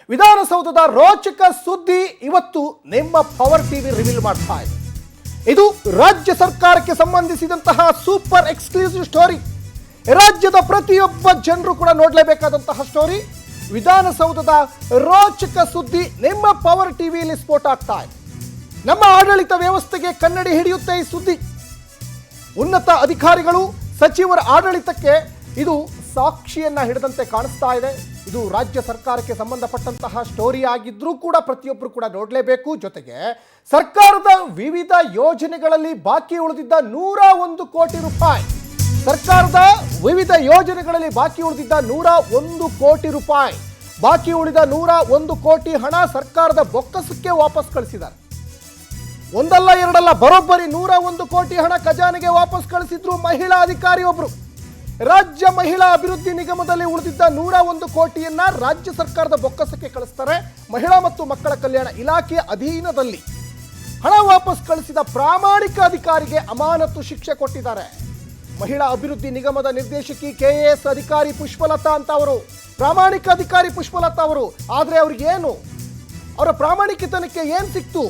ವಿಧಾನಸೌಧದ ರೋಚಕ ಸುದ್ದಿ ಇವತ್ತು ನಿಮ್ಮ ಪವರ್ ಟಿವಿ ರಿವೀಲ್ ಮಾಡ್ತಾ ಇದೆ. ಇದು ರಾಜ್ಯ ಸರ್ಕಾರಕ್ಕೆ ಸಂಬಂಧಿಸಿದಂತಹ ಸೂಪರ್ ಎಕ್ಸ್ಕ್ಲೂಸಿವ್ ಸ್ಟೋರಿ. ರಾಜ್ಯದ ಪ್ರತಿಯೊಬ್ಬ ಜನರು ಕೂಡ ನೋಡಲೇಬೇಕಾದಂತಹ ಸ್ಟೋರಿ. ವಿಧಾನಸೌಧದ ರೋಚಕ ಸುದ್ದಿ ನಿಮ್ಮ ಪವರ್ ಟಿವಿಯಲ್ಲಿ ಸ್ಫೋಟ ಆಗ್ತಾ ಇದೆ. ನಮ್ಮ ಆಡಳಿತ ವ್ಯವಸ್ಥೆಗೆ ಕನ್ನಡಿ ಹಿಡಿಯುತ್ತೆ ಈ ಸುದ್ದಿ. ಉನ್ನತ ಅಧಿಕಾರಿಗಳು ಸಚಿವರ ಆಡಳಿತಕ್ಕೆ ಇದು ಸಾಕ್ಷಿಯನ್ನ ಹಿಡಿದಂತೆ ಕಾಣಿಸ್ತಾ ಇದೆ. ಇದು ರಾಜ್ಯ ಸರ್ಕಾರಕ್ಕೆ ಸಂಬಂಧಪಟ್ಟಂತಹ ಸ್ಟೋರಿ ಆಗಿದ್ರೂ ಕೂಡ ಪ್ರತಿಯೊಬ್ಬರು ಕೂಡ ನೋಡಲೇಬೇಕು. ಜೊತೆಗೆ ಸರ್ಕಾರದ ವಿವಿಧ ಯೋಜನೆಗಳಲ್ಲಿ ಬಾಕಿ ಉಳಿದಿದ್ದ 101 ಕೋಟಿ ರೂಪಾಯಿ, ಸರ್ಕಾರದ ವಿವಿಧ ಯೋಜನೆಗಳಲ್ಲಿ ಬಾಕಿ ಉಳಿದಿದ್ದ 101 ಕೋಟಿ ರೂಪಾಯಿ, ಬಾಕಿ ಉಳಿದ 101 ಕೋಟಿ ಹಣ ಸರ್ಕಾರದ ಬೊಕ್ಕಸಕ್ಕೆ ವಾಪಸ್ ಕಳಿಸಿದ್ದಾರೆ. ಒಂದಲ್ಲ ಎರಡಲ್ಲ, ಬರೋಬ್ಬರಿ 101 ಕೋಟಿ ಹಣ ಖಜಾನೆಗೆ ವಾಪಸ್ ಕಳಿಸಿದ್ರು ಮಹಿಳಾ ಅಧಿಕಾರಿ ಒಬ್ರು. ರಾಜ್ಯ ಮಹಿಳಾ ಅಭಿವೃದ್ಧಿ ನಿಗಮದಲ್ಲಿ ಉಳಿದಿದ್ದ 101 ಕೋಟಿಯನ್ನ ರಾಜ್ಯ ಸರ್ಕಾರದ ಬೊಕ್ಕಸಕ್ಕೆ ಕಳಿಸ್ತಾರೆ. ಮಹಿಳಾ ಮತ್ತು ಮಕ್ಕಳ ಕಲ್ಯಾಣ ಇಲಾಖೆಯ ಅಧೀನದಲ್ಲಿ ಹಣ ವಾಪಸ್ ಕಳಿಸಿದ ಪ್ರಾಮಾಣಿಕ ಅಧಿಕಾರಿಗೆ ಅಮಾನತು ಶಿಕ್ಷೆ ಕೊಟ್ಟಿದ್ದಾರೆ. ಮಹಿಳಾ ಅಭಿವೃದ್ಧಿ ನಿಗಮದ ನಿರ್ದೇಶಕಿ KAS ಅಧಿಕಾರಿ ಪುಷ್ಪಲತಾ ಅಂತ ಅವರು, ಪ್ರಾಮಾಣಿಕ ಅಧಿಕಾರಿ ಪುಷ್ಪಲತಾ ಅವರು. ಆದರೆ ಅವ್ರಿಗೆ ಏನು, ಅವರ ಪ್ರಾಮಾಣಿಕತನಕ್ಕೆ ಏನು ಸಿಕ್ತು?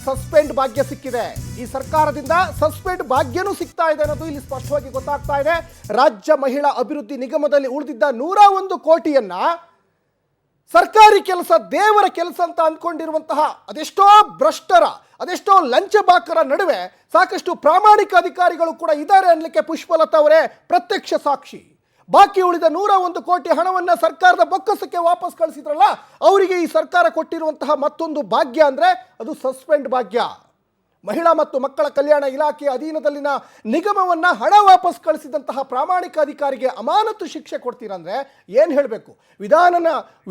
ಸಸ್ಪೆಂಡ್ ಭಾಗ್ಯ ಸಿಕ್ಕಿದೆ. ಈ ಸರ್ಕಾರದಿಂದ ಸಸ್ಪೆಂಡ್ ಭಾಗ್ಯನೂ ಸಿಗ್ತಾ ಇದೆ ಅನ್ನೋದು ಇಲ್ಲಿ ಸ್ಪಷ್ಟವಾಗಿ ಗೊತ್ತಾಗ್ತಾ ಇದೆ. ರಾಜ್ಯ ಮಹಿಳಾ ಅಭಿವೃದ್ಧಿ ನಿಗಮದಲ್ಲಿ ಉಳಿದಿದ್ದ 101 ಕೋಟಿಯನ್ನ ಸರ್ಕಾರಿ ಕೆಲಸ, ದೇವರ ಕೆಲಸ ಅಂತ ಅಂದ್ಕೊಂಡಿರುವಂತಹ ಅದೆಷ್ಟೋ ಭ್ರಷ್ಟರ, ಅದೆಷ್ಟೋ ಲಂಚಬಾಕರ ನಡುವೆ ಸಾಕಷ್ಟು ಪ್ರಾಮಾಣಿಕ ಅಧಿಕಾರಿಗಳು ಕೂಡ ಇದ್ದಾರೆ ಅನ್ನಲಿಕ್ಕೆ ಪುಷ್ಪಲತಾ ಅವರೇ ಪ್ರತ್ಯಕ್ಷ ಸಾಕ್ಷಿ. ಬಾಕಿ ಉಳಿದ 101 ಕೋಟಿ ಹಣವನ್ನ ಸರ್ಕಾರದ ಬೊಕ್ಕಸಕ್ಕೆ ವಾಪಸ್ ಕಳಿಸಿದ್ರಲ್ಲ, ಅವರಿಗೆ ಈ ಸರ್ಕಾರ ಕೊಟ್ಟಿರುವಂತಹ ಮತ್ತೊಂದು ಭಾಗ್ಯ ಅಂದ್ರೆ ಅದು ಸಸ್ಪೆಂಡ್ ಭಾಗ್ಯ. ಮಹಿಳಾ ಮತ್ತು ಮಕ್ಕಳ ಕಲ್ಯಾಣ ಇಲಾಖೆಯ ಅಧೀನದಲ್ಲಿನ ನಿಗಮವನ್ನ ಹಣ ವಾಪಸ್ ಕಳಿಸಿದಂತಹ ಪ್ರಾಮಾಣಿಕ ಅಧಿಕಾರಿಗೆ ಅಮಾನತು ಶಿಕ್ಷೆ ಕೊಡ್ತೀರಂದ್ರೆ ಏನು ಹೇಳಬೇಕು?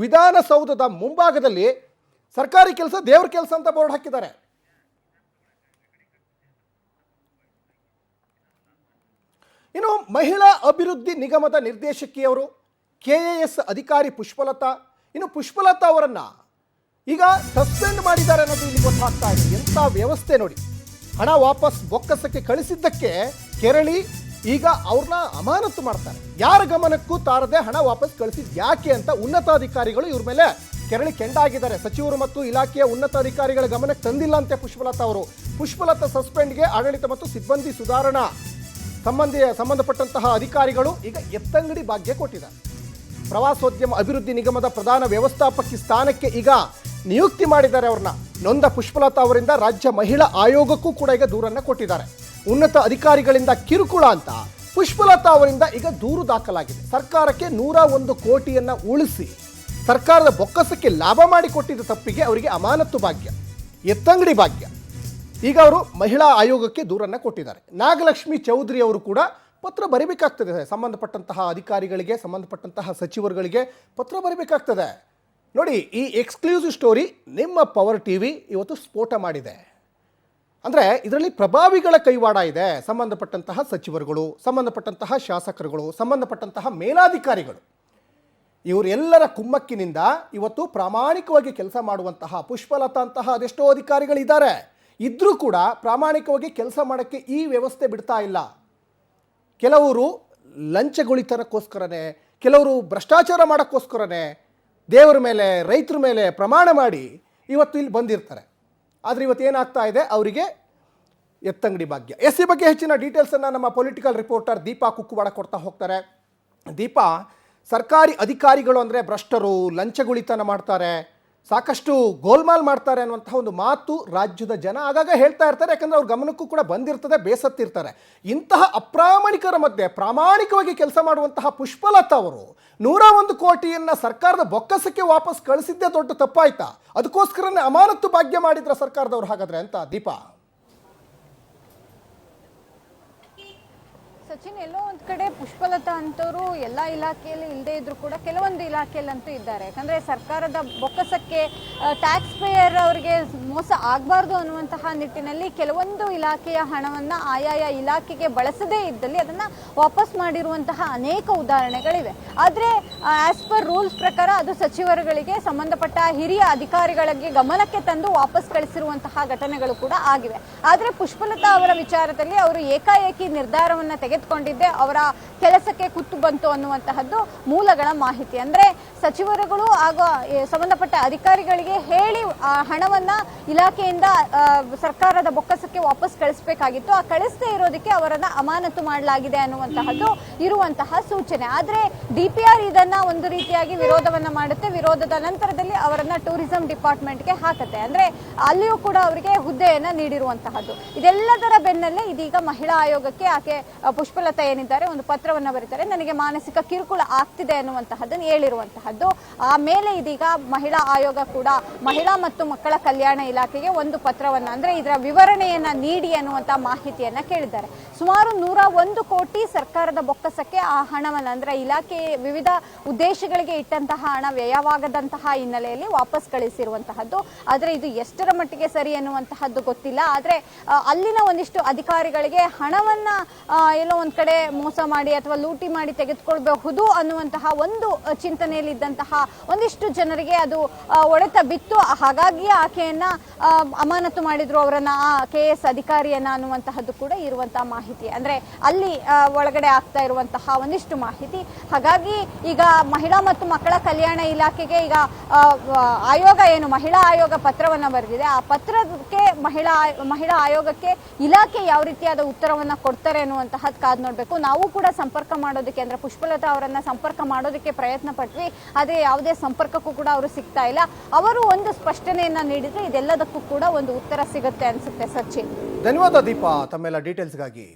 ವಿಧಾನಸೌಧದ ಮುಂಭಾಗದಲ್ಲಿ ಸರ್ಕಾರಿ ಕೆಲಸ, ದೇವ್ರ ಕೆಲಸ ಅಂತ ಬೋರ್ಡ್ ಹಾಕಿದ್ದಾರೆ. ಇನ್ನು ಮಹಿಳಾ ಅಭಿವೃದ್ಧಿ ನಿಗಮದ ನಿರ್ದೇಶಕಿಯವರು KAS ಅಧಿಕಾರಿ ಪುಷ್ಪಲತಾ, ಇನ್ನು ಪುಷ್ಪಲತಾ ಅವರನ್ನ ಈಗ ಸಸ್ಪೆಂಡ್ ಮಾಡಿದ್ದಾರೆ ಅನ್ನೋದು ಇಲ್ಲಿ ಗೊತ್ತಾಗ್ತಾ ಇದೆ. ಎಂಥ ವ್ಯವಸ್ಥೆ ನೋಡಿ. ಹಣ ವಾಪಸ್ ಬೊಕ್ಕಸಕ್ಕೆ ಕಳಿಸಿದ್ದಕ್ಕೆ ಕೆರಳಿ ಈಗ ಅವ್ರನ್ನ ಅಮಾನತು ಮಾಡ್ತಾರೆ. ಯಾರ ಗಮನಕ್ಕೂ ತಾರದೆ ಹಣ ವಾಪಸ್ ಕಳಿಸಿದ್ ಯಾಕೆ ಅಂತ ಉನ್ನತಾಧಿಕಾರಿಗಳು ಇವ್ರ ಮೇಲೆ ಕೆರಳಿ ಕೆಂಡಾಗಿದ್ದಾರೆ. ಸಚಿವರು ಮತ್ತು ಇಲಾಖೆಯ ಉನ್ನತ ಅಧಿಕಾರಿಗಳ ಗಮನಕ್ಕೆ ತಂದಿಲ್ಲ ಅಂತೆ ಪುಷ್ಪಲತಾ ಅವರು. ಪುಷ್ಪಲತಾ ಸಸ್ಪೆಂಡ್ಗೆ ಆಡಳಿತ ಮತ್ತು ಸಿಬ್ಬಂದಿ ಸುಧಾರಣಾ ಸಂಬಂಧಪಟ್ಟಂತಹ ಅಧಿಕಾರಿಗಳು ಈಗ ಎತ್ತಂಗಡಿ ಭಾಗ್ಯ ಕೊಟ್ಟಿದ್ದಾರೆ. ಪ್ರವಾಸೋದ್ಯಮ ಅಭಿವೃದ್ಧಿ ನಿಗಮದ ಪ್ರಧಾನ ವ್ಯವಸ್ಥಾಪಕಿ ಸ್ಥಾನಕ್ಕೆ ಈಗ ನಿಯುಕ್ತಿ ಮಾಡಿದ್ದಾರೆ ಅವ್ರನ್ನ. ನೊಂದ ಪುಷ್ಪಲತಾ ಅವರಿಂದ ರಾಜ್ಯ ಮಹಿಳಾ ಆಯೋಗಕ್ಕೂ ಕೂಡ ಈಗ ದೂರನ್ನ ಕೊಟ್ಟಿದ್ದಾರೆ. ಉನ್ನತ ಅಧಿಕಾರಿಗಳಿಂದ ಕಿರುಕುಳ ಅಂತ ಪುಷ್ಪಲತಾ ಅವರಿಂದ ಈಗ ದೂರು ದಾಖಲಾಗಿದೆ. ಸರ್ಕಾರಕ್ಕೆ 101 ಕೋಟಿಯನ್ನ ಉಳಿಸಿ ಸರ್ಕಾರದ ಬೊಕ್ಕಸಕ್ಕೆ ಲಾಭ ಮಾಡಿಕೊಟ್ಟಿದ್ದ ತಪ್ಪಿಗೆ ಅವರಿಗೆ ಅಮಾನತು ಭಾಗ್ಯ, ಎತ್ತಂಗಡಿ ಭಾಗ್ಯ. ಈಗ ಅವರು ಮಹಿಳಾ ಆಯೋಗಕ್ಕೆ ದೂರನ್ನು ಕೊಟ್ಟಿದ್ದಾರೆ. ನಾಗಲಕ್ಷ್ಮಿ ಚೌಧರಿ ಅವರು ಕೂಡ ಪತ್ರ ಬರೀಬೇಕಾಗ್ತದೆ. ಸಂಬಂಧಪಟ್ಟಂತಹ ಅಧಿಕಾರಿಗಳಿಗೆ, ಸಂಬಂಧಪಟ್ಟಂತಹ ಸಚಿವರುಗಳಿಗೆ ಪತ್ರ ಬರೀಬೇಕಾಗ್ತದೆ. ನೋಡಿ, ಈ ಎಕ್ಸ್ಕ್ಲೂಸಿವ್ ಸ್ಟೋರಿ ನಿಮ್ಮ ಪವರ್ ಟಿವಿ ಇವತ್ತು ಸ್ಫೋಟ ಮಾಡಿದೆ. ಅಂದರೆ ಇದರಲ್ಲಿ ಪ್ರಭಾವಿಗಳ ಕೈವಾಡ ಇದೆ. ಸಂಬಂಧಪಟ್ಟಂತಹ ಸಚಿವರುಗಳು, ಸಂಬಂಧಪಟ್ಟಂತಹ ಶಾಸಕರುಗಳು, ಸಂಬಂಧಪಟ್ಟಂತಹ ಮೇಲಾಧಿಕಾರಿಗಳು, ಇವರೆಲ್ಲರ ಕುಮ್ಮಕ್ಕಿನಿಂದ ಇವತ್ತು ಪ್ರಾಮಾಣಿಕವಾಗಿ ಕೆಲಸ ಮಾಡುವಂತಹ ಪುಷ್ಪಲತಾ ಅಂತಹ ಅದೆಷ್ಟೋ ಅಧಿಕಾರಿಗಳಿದ್ದಾರೆ. ಇದ್ರೂ ಕೂಡ ಪ್ರಾಮಾಣಿಕವಾಗಿ ಕೆಲಸ ಮಾಡೋಕ್ಕೆ ಈ ವ್ಯವಸ್ಥೆ ಬಿಡ್ತಾ ಇಲ್ಲ. ಕೆಲವರು ಲಂಚಗುಳಿತನಕ್ಕೋಸ್ಕರನೇ, ಕೆಲವರು ಭ್ರಷ್ಟಾಚಾರ ಮಾಡೋಕ್ಕೋಸ್ಕರನೇ ದೇವರ ಮೇಲೆ, ರೈತರ ಮೇಲೆ ಪ್ರಮಾಣ ಮಾಡಿ ಇವತ್ತು ಇಲ್ಲಿ ಬಂದಿರ್ತಾರೆ. ಆದರೆ ಇವತ್ತು ಏನಾಗ್ತಾ ಇದೆ, ಅವರಿಗೆ ಎತ್ತಂಗಡಿ ಭಾಗ್ಯ. ಈ ಬಗ್ಗೆ ಹೆಚ್ಚಿನ ಡೀಟೇಲ್ಸನ್ನು ನಮ್ಮ ಪೊಲಿಟಿಕಲ್ ರಿಪೋರ್ಟರ್ ದೀಪಾ ಕುಕ್ಕುವಾಡ ಕೊಡ್ತಾ ಹೋಗ್ತಾರೆ. ದೀಪಾ, ಸರ್ಕಾರಿ ಅಧಿಕಾರಿಗಳು ಅಂದರೆ ಭ್ರಷ್ಟರು, ಲಂಚಗುಳಿತನ ಮಾಡ್ತಾರೆ, ಸಾಕಷ್ಟು ಗೋಲ್ಮಾಲ್ ಮಾಡ್ತಾರೆ ಅನ್ನುವಂತಹ ಒಂದು ಮಾತು ರಾಜ್ಯದ ಜನ ಆಗಾಗ ಹೇಳ್ತಾ ಇರ್ತಾರೆ. ಯಾಕಂದರೆ ಅವ್ರ ಗಮನಕ್ಕೂ ಕೂಡ ಬಂದಿರ್ತದೆ, ಬೇಸತ್ತಿರ್ತಾರೆ. ಇಂತಹ ಅಪ್ರಾಮಾಣಿಕರ ಮಧ್ಯೆ ಪ್ರಾಮಾಣಿಕವಾಗಿ ಕೆಲಸ ಮಾಡುವಂತಹ ಪುಷ್ಪಲತಾ ಅವರು 101 ಕೋಟಿಯನ್ನು ಸರ್ಕಾರದ ಬೊಕ್ಕಸಕ್ಕೆ ವಾಪಸ್ ಕಳಿಸಿದ್ದೇ ದೊಡ್ಡ ತಪ್ಪಾಯ್ತಾ? ಅದಕ್ಕೋಸ್ಕರನೇ ಅಮಾನತು ಭಾಗ್ಯ ಮಾಡಿದ್ರ ಸರ್ಕಾರದವ್ರು ಹಾಗಾದ್ರೆ ಅಂತ ದೀಪಾ? ಸಚಿನ್, ಎಲ್ಲೋ ಒಂದು ಕಡೆ ಪುಷ್ಪಲತಾ ಅಂತವರು ಎಲ್ಲ ಇಲಾಖೆಯಲ್ಲಿ ಇಲ್ಲದೆ ಇದ್ರು ಕೂಡ ಕೆಲವೊಂದು ಇಲಾಖೆಯಲ್ಲಂತೂ ಇದ್ದಾರೆ. ಯಾಕಂದರೆ ಸರ್ಕಾರದ ಬೊಕ್ಕಸಕ್ಕೆ ಟ್ಯಾಕ್ಸ್ ಪೇಯರ್ ಅವರಿಗೆ ಮೋಸ ಆಗಬಾರ್ದು ಅನ್ನುವಂತಹ ನಿಟ್ಟಿನಲ್ಲಿ ಕೆಲವೊಂದು ಇಲಾಖೆಯ ಹಣವನ್ನು ಆಯಾಯ ಇಲಾಖೆಗೆ ಬಳಸದೇ ಇದ್ದಲ್ಲಿ ಅದನ್ನು ವಾಪಸ್ ಮಾಡಿರುವಂತಹ ಅನೇಕ ಉದಾಹರಣೆಗಳಿವೆ. ಆದರೆ ಆಸ್ ಪರ್ ರೂಲ್ಸ್ ಪ್ರಕಾರ ಅದು ಸಚಿವರುಗಳಿಗೆ, ಸಂಬಂಧಪಟ್ಟ ಹಿರಿಯ ಅಧಿಕಾರಿಗಳಿಗೆ ಗಮನಕ್ಕೆ ತಂದು ವಾಪಸ್ ಕಳಿಸಿರುವಂತಹ ಘಟನೆಗಳು ಕೂಡ ಆಗಿವೆ. ಆದರೆ ಪುಷ್ಪಲತಾ ಅವರ ವಿಚಾರದಲ್ಲಿ ಅವರು ಏಕಾಏಕಿ ನಿರ್ಧಾರವನ್ನು ತೆಗೆದುಕೊಂಡಿದ್ದೆ ಅವರ ಕೆಲಸಕ್ಕೆ ಕುತ್ತು ಬಂತು ಅನ್ನುವಂತಹದ್ದು ಮೂಲಗಳ ಮಾಹಿತಿ. ಅಂದ್ರೆ ಸಚಿವರುಗಳು ಹಾಗೂ ಸಂಬಂಧಪಟ್ಟ ಅಧಿಕಾರಿಗಳಿಗೆ ಹೇಳಿ ಆ ಹಣವನ್ನ ಇಲಾಖೆಯಿಂದ ಸರ್ಕಾರದ ಬೊಕ್ಕಸಕ್ಕೆ ವಾಪಸ್ ಕಳಿಸಬೇಕಾಗಿತ್ತು. ಆ ಕಳಿಸದೇ ಇರೋದಕ್ಕೆ ಅವರನ್ನ ಅಮಾನತು ಮಾಡಲಾಗಿದೆ ಅನ್ನುವಂತಹದ್ದು ಇರುವಂತಹ ಸೂಚನೆ. ಆದ್ರೆ DPR ಇದನ್ನ ಒಂದು ರೀತಿಯಾಗಿ ವಿರೋಧವನ್ನ ಮಾಡುತ್ತೆ. ವಿರೋಧದ ನಂತರದಲ್ಲಿ ಅವರನ್ನ ಟೂರಿಸಂ ಡಿಪಾರ್ಟ್ಮೆಂಟ್ಗೆ ಹಾಕುತ್ತೆ. ಅಂದ್ರೆ ಅಲ್ಲಿಯೂ ಕೂಡ ಅವರಿಗೆ ಹುದ್ದೆಯನ್ನ ನೀಡಿರುವಂತಹದ್ದು. ಇದೆಲ್ಲದರ ಬೆನ್ನಲ್ಲೇ ಇದೀಗ ಮಹಿಳಾ ಆಯೋಗಕ್ಕೆ ಆಕೆ ಪುಷ್ಪಲತಾ ಏನಿದ್ದಾರೆ ಒಂದು ಪತ್ರವನ್ನ ಬರೀತಾರೆ. ನನಗೆ ಮಾನಸಿಕ ಕಿರುಕುಳ ಆಗ್ತಿದೆ ಅನ್ನುವಂತಹದ್ದನ್ನು ಹೇಳಿರುವಂತಹದ್ದು. ಆಮೇಲೆ ಇದೀಗ ಮಹಿಳಾ ಆಯೋಗ ಕೂಡ ಮಹಿಳಾ ಮತ್ತು ಮಕ್ಕಳ ಕಲ್ಯಾಣ ಇಲಾಖೆಗೆ ಒಂದು ಪತ್ರವನ್ನ ಅಂದ್ರೆ ಇದರ ವಿವರಣೆಯನ್ನ ನೀಡಿ ಅನ್ನುವಂತ ಮಾಹಿತಿಯನ್ನ ಕೇಳಿದ್ದಾರೆ. ಸುಮಾರು 101 ಕೋಟಿ ಸರ್ಕಾರದ ಬೊಕ್ಕಸಕ್ಕೆ ಆ ಹಣವನ್ನ ಅಂದ್ರೆ ಇಲಾಖೆ ವಿವಿಧ ಉದ್ದೇಶಗಳಿಗೆ ಇಟ್ಟಂತಹ ಹಣ ವ್ಯಯವಾಗದಂತಹ ಹಿನ್ನೆಲೆಯಲ್ಲಿ ವಾಪಸ್ ಕಳಿಸಿರುವಂತಹದ್ದು. ಆದ್ರೆ ಇದು ಎಷ್ಟರ ಮಟ್ಟಿಗೆ ಸರಿ ಅನ್ನುವಂತಹದ್ದು ಗೊತ್ತಿಲ್ಲ. ಆದ್ರೆ ಅಲ್ಲಿನ ಒಂದಿಷ್ಟು ಅಧಿಕಾರಿಗಳಿಗೆ ಹಣವನ್ನ ಎಲ್ಲೋ ಒಂದ್ ಕಡೆ ಮೋಸ ಮಾಡಿ ಅಥವಾ ಲೂಟಿ ಮಾಡಿ ತೆಗೆದುಕೊಳ್ಬಹುದು ಅನ್ನುವಂತಹ ಒಂದು ಚಿಂತನೆಯಲ್ಲಿ ಇದ್ದಂತಹ ಒಂದಿಷ್ಟು ಜನರಿಗೆ ಅದು ಒಡೆತ ಬಿತ್ತು. ಹಾಗಾಗಿ ಆಕೆಯನ್ನ ಅಮಾನತು ಮಾಡಿದ್ರು, ಅವರನ್ನ KS ಅಧಿಕಾರಿಯನ್ನ ಅನ್ನುವಂತಹದ್ದು ಕೂಡ ಇರುವಂತಹ ಮಾಹಿತಿ. ಅಂದ್ರೆ ಅಲ್ಲಿ ಒಳಗಡೆ ಆಗ್ತಾ ಇರುವಂತಹ ಒಂದಿಷ್ಟು ಮಾಹಿತಿ. ಹಾಗಾಗಿ ಈಗ ಮಹಿಳಾ ಮತ್ತು ಮಕ್ಕಳ ಕಲ್ಯಾಣ ಇಲಾಖೆಗೆ ಈಗ ಆಯೋಗ ಏನು ಮಹಿಳಾ ಆಯೋಗ ಪತ್ರವನ್ನ ಬರೆದಿದೆ. ಆ ಪತ್ರಕ್ಕೆ ಮಹಿಳಾ ಆಯೋಗಕ್ಕೆ ಇಲಾಖೆ ಯಾವ ರೀತಿಯಾದ ಉತ್ತರವನ್ನ ಕೊಡ್ತಾರೆ ಅನ್ನುವಂತಹದ್ದು ಕಾದ್ ನೋಡ್ಬೇಕು. ನಾವು ಕೂಡ ಸಂಪರ್ಕ ಮಾಡೋದಕ್ಕೆ ಅಂದ್ರೆ ಪುಷ್ಪಲತಾ ಅವರನ್ನ ಸಂಪರ್ಕ ಮಾಡೋದಕ್ಕೆ ಪ್ರಯತ್ನ ಪಟ್ವಿ. ಆದ್ರೆ ಯಾವುದೇ ಸಂಪರ್ಕಕ್ಕೂ ಕೂಡ ಅವರು ಸಿಗ್ತಾ ಇಲ್ಲ. ಅವರು ಒಂದು ಸ್ಪಷ್ಟನೆಯನ್ನ ನೀಡಿದ್ರೆ ಇದೆಲ್ಲದಕ್ಕೂ ಕೂಡ ಒಂದು ಉತ್ತರ ಸಿಗುತ್ತೆ ಅನ್ಸುತ್ತೆ. ಸಚಿನ್, ಧನ್ಯವಾದ ದೀಪಾ ತಮ್ಮೆಲ್ಲ ಡೀಟೇಲ್ಸ್ಗಾಗಿ.